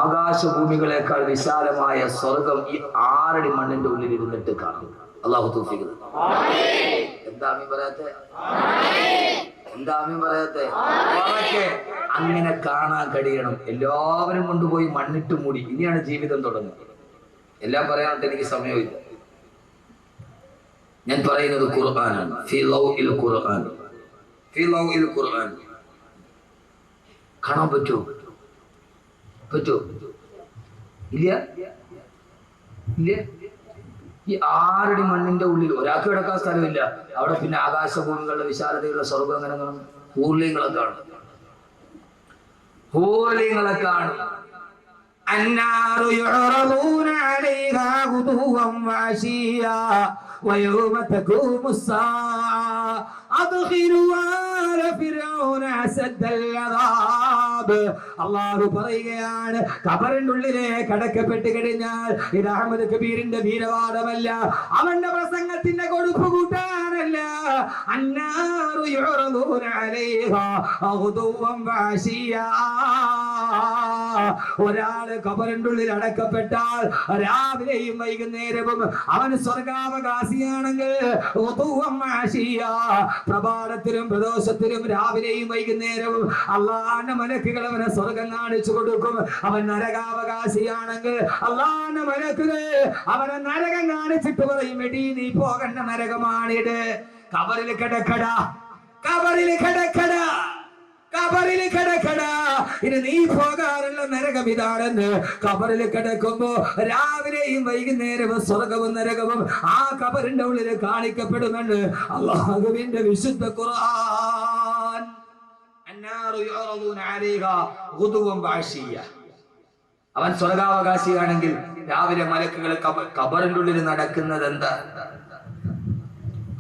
ആകാശഭൂമികളെക്കാൾ വിശാലമായ സ്വർഗം ഈ 6 അടി മണ്ണിന്റെ ഉള്ളിൽ ഇരുന്നിട്ട് കാണും. അള്ളാഹു തൗഫീഖ് തരട്ടെ. എന്താ ആമീൻ പറയാത്തെ? എന്താ ആമീൻ പറയാത്തെ? അങ്ങനെ കാണാൻ കഴിയണം. എല്ലാവരും കൊണ്ടുപോയി മണ്ണിട്ട് മൂടി. ഇനിയാണ് ജീവിതം തുടങ്ങുന്നത്. എല്ലാം പറയാനായിട്ട് എനിക്ക് സമയമില്ല. ഞാൻ പറയുന്നത് ഖുർആനാണ്. ഫീ ലൗഇൽ ഖുർആൻ, ഫീ ലൗഇൽ ഖുർആൻ. കാണാൻ പറ്റുമോ? ഇല്ല ഇല്ല. ഈ 6 അടി മണ്ണിന്റെ ഉള്ളിൽ ഒരാൾക്ക് കിടക്കാൻ സ്ഥലമില്ല. അവിടെ പിന്നെ ആകാശഭൂമികളുടെ വിശാലതയുള്ള സ്വർഗം എങ്ങനെ കാണും? ഹൂർലിങ്ങളെ കാണും, ഹൂർലിങ്ങളെ കാണും. النار يعرضون عليها غدوا وعشيا ويوم تقوم الساعة أدخلوا آل فرعون أشد العذاب. അള്ളാഹു പറയുകയാണ്, ഖബറിനുള്ളിലേക്ക് അടക്കപ്പെട്ട് കഴിഞ്ഞാൽ ഇത് അഹ്മദ് കബീറിന്റെ വീരവാദമല്ല, അവന്റെ പ്രസംഗത്തിന്റെ കൊടുപ്പ് കൂട്ടാനല്ല. അന്നാറു യുറദൂന അലൈഹാ ഗുദുവൻ വഅശിയാ. ഒരാള് ഖബറിന്റെ ഉള്ളിൽ അടക്കപ്പെട്ടാൽ രാവിലെയും വൈകുന്നേരവും അവൻ സ്വർഗാവകാശിയാണെങ്കിൽ പ്രഭാതത്തിലും പ്രദോഷത്തിലും രാവിലെയും വൈകുന്നേരവും അള്ളാന്റെ മലക്കുകൾ അവനെ സ്വർഗം കാണിച്ചു കൊടുക്കും. അവൻ നരകാവകാശിയാണെങ്കിൽ അള്ളാന്റെ മലക്കുകൾ അവനെ നരകം കാണിച്ചിട്ട് പറയും, എടീ നീ പോകേണ്ട നരകമാണിത്. ഖബറിൽ കിടക്കടാ, ഖബറിൽ കിടക്കടാ, ഖബറിൽ കിടക്കടാ, ഇനി നീ പോകാറുള്ള നരകം ഇതാണെന്ന്. ഖബറിൽ കിടക്കുമ്പോ രാവിലെയും വൈകുന്നേരവും സ്വർഗവും നരകവും ആ ഖബറിന്റെ ഉള്ളിൽ കാണിക്കപ്പെടുമെന്ന് അല്ലാഹുവിന്റെ വിശുദ്ധ ഖുർആൻ. അന്നാറു യുറദൂന അലൈഹാ ഗുദുവൻ വഅശിയ. അവൻ സ്വർഗാവകാശിയാണെങ്കിൽ രാവിലെ മലക്കുകൾ ഖബറിന്റെ ഉള്ളിൽ നടക്കുന്നത് എന്താ?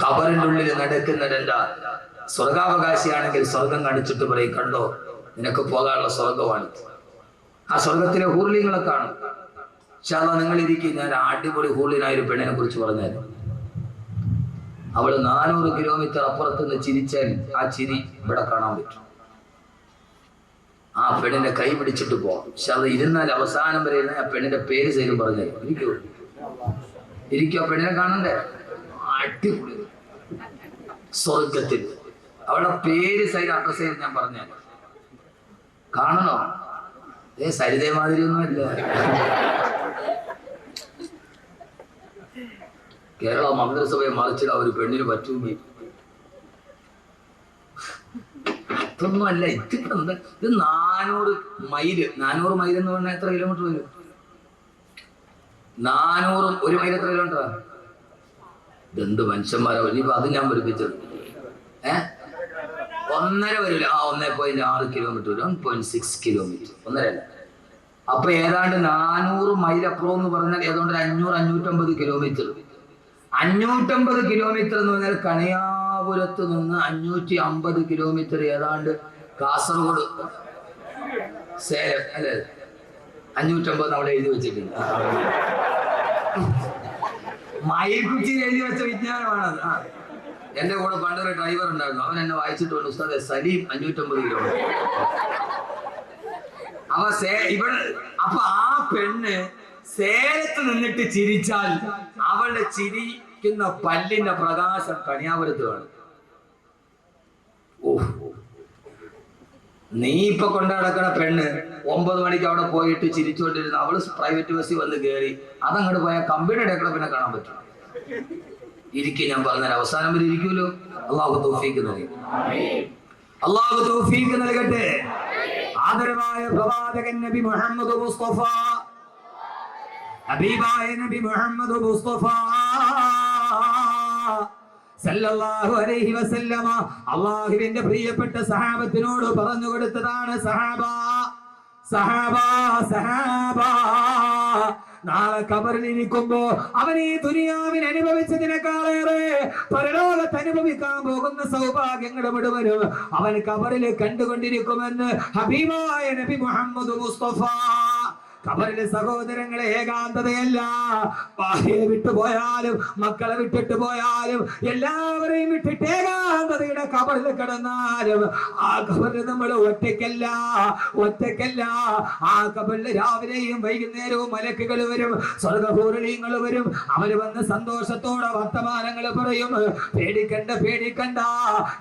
ഖബറിന്റെ ഉള്ളിൽ നടക്കുന്നത് എന്താ? സ്വർഗാവകാശിയാണെങ്കിൽ സ്വർഗം കാണിച്ചിട്ട് പറയും, കണ്ടോ നിനക്ക് പോകാനുള്ള സ്വർഗമാണ്. ആ സ്വർഗത്തിലെ ഹൂർലിങ്ങളെ കാണും. ഇൻഷാല്ലാ നിങ്ങൾ ഇരിക്കും. ഞാൻ അടിപൊളി ഹൂർലിനായ ഒരു പെണ്ണിനെ കുറിച്ച് പറഞ്ഞായിരുന്നു. അവള് 400 കിലോമീറ്റർ അപ്പുറത്ത് നിന്ന് ചിരിച്ചാൽ ആ ചിരി ഇവിടെ കാണാൻ പറ്റും. ആ പെണ്ണിന്റെ കൈ പിടിച്ചിട്ട് പോവാം. ഇൻഷാല്ലാ ഇരുന്നാൽ അവസാനം വരെ ഇരുന്ന് ആ പെണ്ണിന്റെ പേര് സൈലും പറഞ്ഞാൽ ഇരിക്കൂ, ഇരിക്കോ. പെണ്ണിനെ കാണണ്ടേ? അടിപൊളി സ്വർഗത്തിൽ അവളുടെ പേര് സൈഡ് അഡ്രസ് ചെയ്ത് ഞാൻ പറഞ്ഞാൽ കാണണോ? സരിതേ മാതിരി ഒന്നുമില്ല. കേരള മന്ത്രിസഭയെ മറിച്ചിട ഒരു പെണ്ണിന് പറ്റുമെങ്കിൽ അതൊന്നുമല്ല. ഇത് 400 മൈല്. 400 മൈൽ എന്ന് പറഞ്ഞാൽ എത്ര കിലോമീറ്റർ വരും? 400 1 മൈൽ എത്ര കിലോമീറ്ററാ? ഇതെന്ത് മനുഷ്യന്മാരാ. ഇനിയിപ്പോ അത് ഞാൻ പഠിപ്പിച്ചത് 1.5 വരില്ല. 1.6 കിലോമീറ്റർ വരും. 1.6 കിലോമീറ്റർ, 1.5. അപ്പൊ ഏതാണ്ട് 400 മൈൽ അപ്പുറം എന്ന് പറഞ്ഞാൽ ഏതാണ്ട് 500-550 കിലോമീറ്റർ. 550 കിലോമീറ്റർ എന്ന് പറഞ്ഞാൽ കണിയാപുരത്ത് നിന്ന് 550 കിലോമീറ്റർ ഏതാണ്ട് കാസർഗോഡ് സേലം അല്ലേ? 550 അവിടെ എഴുതി വെച്ചിട്ടുണ്ട്. മയിൽ കുച്ചിയിൽ എഴുതി വെച്ച വിജ്ഞാനമാണത്. എന്റെ കൂടെ പണ്ടൊരു ഡ്രൈവർ ഉണ്ടായിരുന്നു. അവൻ എന്നെ വായിച്ചിട്ടുണ്ട്, ഉസ്താദെ സലീം 550 കിലോമീറ്റർ. ഇവിടെ അപ്പൊ ആ പെണ്ണ് സേലത്ത് നിന്നിട്ട് ചിരിച്ചാൽ അവളുടെ ചിരിക്കുന്ന പല്ലിന്റെ പ്രകാശം കണിയാപുരത്ത് കാണും. നീ ഇപ്പൊ കൊണ്ടു നടക്കണ പെണ്ണ് 9 മണിക്ക് അവിടെ പോയിട്ട് ചിരിച്ചുകൊണ്ടിരുന്ന അവള് പ്രൈവറ്റ് ബസ്സിൽ വന്ന് കയറി അതങ്ങോട്ട് പോയാൽ കമ്പിയുടെ ഇടയ്ക്കൂടെ പിന്നെ കാണാൻ പറ്റും. ഇരിക്കും, ഞാൻ പറഞ്ഞാൽ അവസാനം വരെ ഇരിക്കൂലോ. അള്ളാഹു തൗഫീഖ് നൽകട്ടെ, അള്ളാഹു തൗഫീഖ് നൽകട്ടെ. ആദരവായ പ്രവാചകൻ നബി മുഹമ്മദ് മുസ്തഫ, ഹബീബായ നബി മുഹമ്മദ് മുസ്തഫ സല്ലല്ലാഹു അലൈഹി വസല്ലമ അല്ലാഹുവിന്റെ പ്രിയപ്പെട്ട സഹാബത്തിനോട് പറഞ്ഞു കൊടുത്തതാണ്, സഹാബ സഹാബ സഹാബ, നാളെ ഖബറിൽ ഇരിക്കുമ്പോ അവൻ ഈ ദുനിയാവിൽ അനുഭവിച്ചതിനേക്കാളേറെ പരലോകത്ത് അനുഭവിക്കാൻ പോകുന്ന സൗഭാഗ്യങ്ങൾ മുഴുവനും അവൻ ഖബറിൽ കണ്ടുകൊണ്ടിരിക്കുമെന്ന് ഹബീബായ നബി മുഹമ്മദ് മുസ്തഫ. ഖബറിലെ സഹോദരങ്ങളെ ഏകാന്തതയല്ല. ഭാര്യയെ വിട്ടുപോയാലും മക്കളെ വിട്ടിട്ട് പോയാലും എല്ലാവരെയും വിട്ടിട്ട് ഏകാന്തതയുടെ ഖബറിൽ കിടന്നാലും ആ ഖബറിൽ നമ്മൾ ഒറ്റയ്ക്കല്ല. ആ ഖബറിൽ രാവിലെയും വൈകുന്നേരവും മലക്കുകൾ വരും, സ്വർഗ്ഗഹൂറിലീങ്ങൾ വരും. അവര് വന്ന് സന്തോഷത്തോടെ വർത്തമാനങ്ങൾ പറയും. പേടിക്കണ്ട,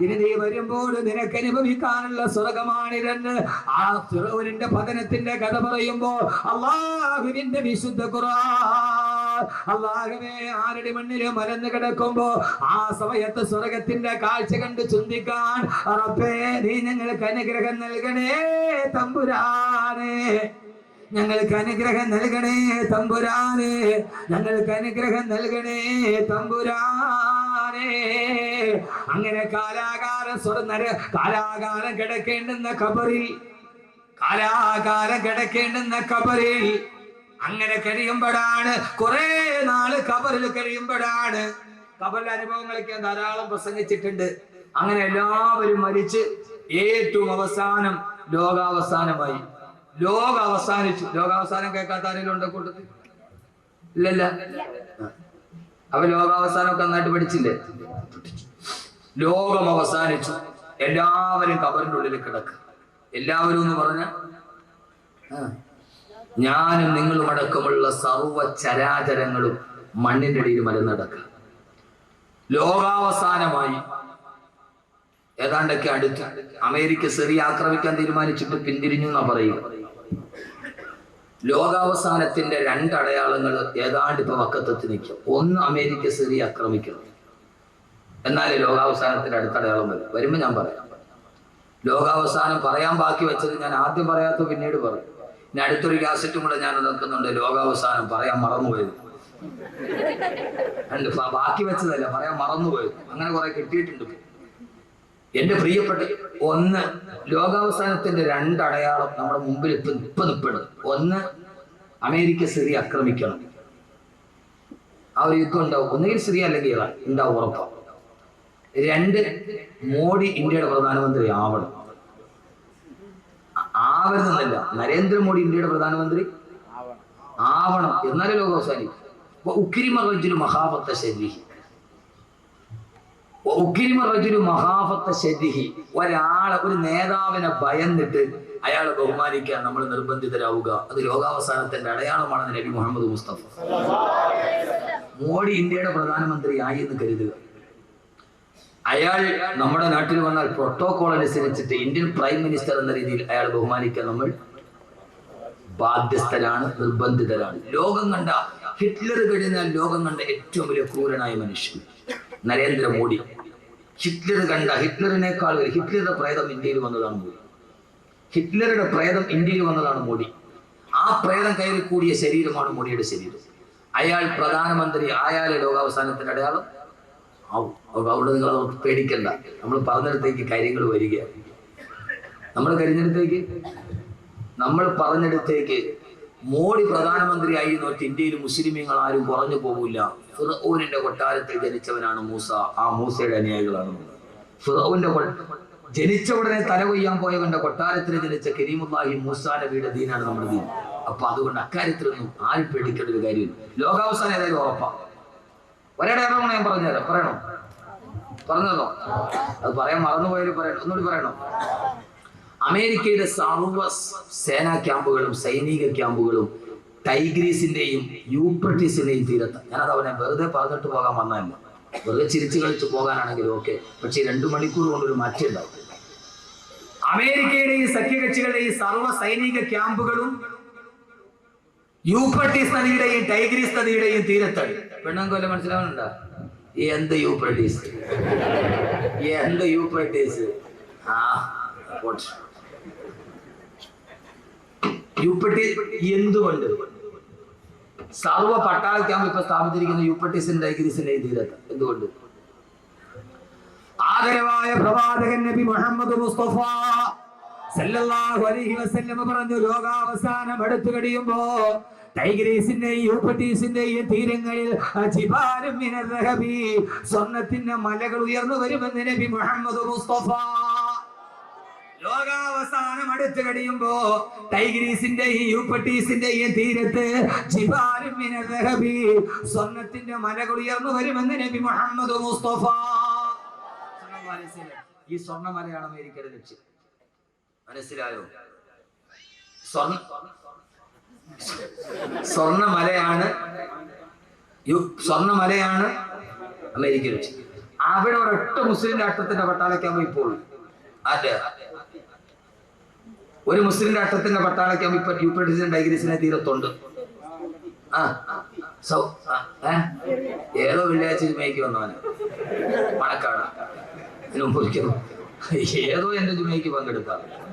ഇനി നീ വരുമ്പോൾ നിനക്ക് അനുഭവിക്കാനുള്ള സ്വർഗമാണിതെന്ന് ആ ഫിറൗനിന്റെ പതനത്തിന്റെ കഥ പറയുമ്പോ അല്ലാഹുവിന്റെ വിശുദ്ധ ഖുർആൻ, അല്ലാഹുവേ ആരുടെ മണ്ണില് മലന്ന് കിടക്കുമ്പോ ആ സമയത്ത് സ്വർഗത്തിന്റെ കാഴ്ച കണ്ട് ചിന്തിക്കാൻ റബ്ബേ നീ ഞങ്ങൾക്ക് അനുഗ്രഹം നൽകണേ തമ്പുരാനെ, ഞങ്ങൾക്ക് അനുഗ്രഹം നൽകണേ തമ്പുരാനെ, ഞങ്ങൾക്ക് അനുഗ്രഹം നൽകണേ തമ്പുരാനെ. അങ്ങനെ കാലാകാലം കാലാകാലം കിടക്കേണ്ടുന്ന ഖബറിൽ അങ്ങനെ കഴിയുമ്പോഴാണ്, കുറെ നാള് ഖബറിൽ കഴിയുമ്പോഴാണ്. ഖബറിലെ അനുഭവങ്ങളൊക്കെ ധാരാളം പ്രസംഗിച്ചിട്ടുണ്ട്. അങ്ങനെ എല്ലാവരും മരിച്ച് ഏറ്റവും അവസാനം ലോകാവസാനമായി. ലോകാവസാനം കേൾക്കാത്ത ആരെങ്കിലും ഉണ്ടോ കൂട്ടത്തിൽ? ഇല്ലല്ല. അപ്പൊ ലോകാവസാനമൊക്കെ നന്നായിട്ട് പഠിച്ചില്ലേ? ലോകം അവസാനിച്ചു, എല്ലാവരും ഖബറിന്റെ ഉള്ളിൽ കിടക്കുക. എല്ലാവരും എന്ന് പറഞ്ഞ ഞാനും നിങ്ങളും അടക്കമുള്ള സർവ്വ ചരാചരങ്ങളും മണ്ണിന്റെ അടിയിൽ മലന്നടക്കുക. ലോകാവസാനമായി. ഏതാണ്ടൊക്കെ അടുത്ത് അമേരിക്ക സിറിയ ആക്രമിക്കാൻ തീരുമാനിച്ചിട്ട് പിന്തിരിഞ്ഞു എന്നാ പറയുക. ലോകാവസാനത്തിന്റെ രണ്ടടയാളങ്ങൾ ഏതാണ്ട് ഇപ്പൊ വക്കത്തെത്തി നിൽക്കും. ഒന്ന്, അമേരിക്ക സിറിയ ആക്രമിക്കണം. എന്നാലേ ലോകാവസാനത്തിന്റെ അടുത്തടയാളം വരുമ്പോ ഞാൻ പറയാം. ലോകാവസാനം പറയാൻ ബാക്കി വെച്ചത് ഞാൻ ആദ്യം പറയാത്ത പിന്നീട് പറയും. ഇനി അടുത്തൊരു കാസറ്റും കൂടെ ഞാൻ നോക്കുന്നുണ്ട്, ലോകാവസാനം പറയാൻ മറന്നുപോയത്. ബാക്കി വെച്ചതല്ല, പറയാൻ മറന്നുപോയത്. അങ്ങനെ കുറെ കിട്ടിയിട്ടുണ്ട്. എന്റെ പ്രിയപ്പെട്ട, ഒന്ന്, ലോകാവസാനത്തിന്റെ രണ്ടടയാളം നമ്മുടെ മുമ്പിൽ ഇപ്പൊ നിൽപ്പെടുന്നത്. ഒന്ന്, അമേരിക്ക സിറിയ ആക്രമിക്കണം. ആ ഒരു യുദ്ധം ഉണ്ടാവും. ഒന്നുകിൽ സിറിയ അല്ലെങ്കിൽ ഇറാൻ ഉണ്ടാവും, ഉറപ്പാണ്. രണ്ട്, മോഡി ഇന്ത്യയുടെ പ്രധാനമന്ത്രി ആവരുന്നല്ല, നരേന്ദ്രമോദി ഇന്ത്യയുടെ പ്രധാനമന്ത്രി ആവണം. എന്നാലേ ലോകം അവസാനിക്കും. ഒരാളെ, ഒരു നേതാവിനെ ഭയന്നിട്ട് അയാളെ ബഹുമാനിക്കാൻ നമ്മൾ നിർബന്ധിതരാവുക, അത് ലോകാവസാനത്തിന്റെ അടയാളമാണെന്ന് നബി മുഹമ്മദ് മുസ്തഫ. മോഡി ഇന്ത്യയുടെ പ്രധാനമന്ത്രി ആയി എന്ന് കരുതുക. അയാൾ നമ്മുടെ നാട്ടിൽ വന്നാൽ പ്രോട്ടോകോൾ അനുസരിച്ചിട്ട് ഇന്ത്യൻ പ്രൈം മിനിസ്റ്റർ എന്ന രീതിയിൽ അയാൾ ബഹുമാനിക്കാൻ നമ്മൾ ബാധ്യസ്ഥരാണ്, നിർബന്ധിതരാണ്. ലോകം കണ്ട ഹിറ്റ്ലർ കഴിഞ്ഞാൽ ലോകം കണ്ട ഏറ്റവും വലിയ ക്രൂരനായ മനുഷ്യൻ നരേന്ദ്രമോദി. ഹിറ്റ്ലറിനേക്കാൾ ഹിറ്റ്ലറുടെ പ്രേതം ഇന്ത്യയിൽ വന്നതാണ് മോദി. ഹിറ്റ്ലറുടെ പ്രേതം ഇന്ത്യയിൽ വന്നതാണ് മോദി. ആ പ്രേതം കയറി കൂടിയ ശരീരമാണ് മോഡിയുടെ ശരീരം. അയാൾ പ്രധാനമന്ത്രി ആയാലേ ലോകാവസാനത്തിന്റെ അടയാളം ആവും. അവിടെ നിങ്ങൾ പേടിക്കണ്ട, നമ്മൾ പറഞ്ഞിടത്തേക്ക് കാര്യങ്ങൾ വരികയാണ്. നമ്മൾ പറഞ്ഞിടത്തേക്ക് മോഡി പ്രധാനമന്ത്രിയായി നോക്കി ഇന്ത്യയിൽ മുസ്ലിമീങ്ങൾ ആരും കുറഞ്ഞു പോകില്ല. ഫിറഔനിന്റെ കൊട്ടാരത്തിൽ ജനിച്ചവനാണ് മൂസ, ആ മൂസയുടെ അനുയായികളാണ്. ഫിറഔന്റെ ജനിച്ച ഉടനെ തല കൊയ്യാൻ പോയവന്റെ കൊട്ടാരത്തിൽ ജനിച്ച കരീമുല്ലാഹി മൂസാ നബിയുടെ ദീനാണ് നമ്മുടെ ദീൻ. അപ്പൊ അതുകൊണ്ട് അക്കാര്യത്തിലൊന്നും ആരും പേടിക്കേണ്ട ഒരു കാര്യമില്ല. ലോകാവസാനം ഏതായാലും ഉറപ്പാണ്. ഒരടയാളം ഞാൻ പറഞ്ഞുതരാം. പറഞ്ഞതോ? അത് പറയാൻ മറന്നുപോയാലും പറയണം. ഒന്നുകൂടി പറയണോ? അമേരിക്കയുടെ സർവ്വ സേനാ ക്യാമ്പുകളും സൈനിക ക്യാമ്പുകളും ടൈഗ്രീസിന്റെയും യൂഫ്രട്ടീസിന്റെയും തീരത്ത്. ഞാനത് അവനെ വെറുതെ പറഞ്ഞിട്ട് പോകാൻ വന്നതല്ല, വെറുതെ ചിരിച്ചു കളിച്ച് പോകാനാണെങ്കിലും ഓക്കെ. പക്ഷെ 2 മണിക്കൂർ കൊണ്ടൊരു മാറ്റം ഉണ്ടാവും. അമേരിക്കയുടെയും സഖ്യകക്ഷികളുടെയും സർവ്വ സൈനിക ക്യാമ്പുകളും യൂഫ്രട്ടീസ് നദിയുടെയും ടൈഗ്രീസ് നദിയുടെയും തീരത്താണ്. പെണ്ണുകൊല്ലം മനസ്സിലാവുന്നുണ്ടോ? എന്ത് യൂഫ്രട്ടീസ്? എന്തുകൊണ്ട് സർവ്വ പട്ടാള ക്യാമ്പ് ഇപ്പൊ സ്ഥാപിച്ചിരിക്കുന്ന യൂഫ്രട്ടീസിന്റെ ടൈഗ്രീസിന്റെയും തീരത്ത്? എന്തുകൊണ്ട്? ആദരവായ പ്രവാചകൻ നബി മുഹമ്മദ് മുസ്തഫ സല്ലല്ലാഹു അലൈഹി വസല്ലം പറഞ്ഞു, ലോകാവസാനം അടുത്തു കഴിയുമ്പോ ടൈഗ്രീസിന്റെയും യൂഫ്രട്ടീസിന്റെയും തീരങ്ങളിൽ സ്വർണത്തിന്റെ മലകൾ ഉയർന്നു വരുമെന്ന് നബി മുഹമ്മദ് മുസ്തഫ. ലോകാവസാനം അടുത്ത് കഴിയുമ്പോ ടൈഗ്രീസിന്റെയും യൂപ്പട്ടീസിന്റെയും തീരത്ത് സ്വർണത്തിന്റെ മലകൾ ഉയർന്നു വരുമെന്ന് നബി മുഹമ്മദ് മുസ്തഫ. ഈ സ്വർണ്ണമലയാണ് അമേരിക്കയുടെ ലക്ഷ്യം. മനസ്സിലായോ? സ്വർണ്ണമലയാണ് അമേരിക്ക ലക്ഷ്യം. അവിടെ ഒരൊറ്റ മുസ്ലിം രാഷ്ട്രത്തിന്റെ പട്ടാളക്കാകുമ്പോ ഇപ്പോൾ ഒരു മുസ്ലിം രാഷ്ട്രത്തിന്റെ പട്ടാളക്കാകുമ്പോ ഇപ്പൊ യൂപ്പട്ടീസിന്റെ ടൈഗ്രീസിനെ തീരത്തുണ്ട്. ഏതോ വെള്ളിയാഴ്ച ജുമയ്ക്ക് വന്നവന് മണക്കാട് ഏതോ എന്റെ ജുമയ്ക്ക് പങ്കെടുക്കാം.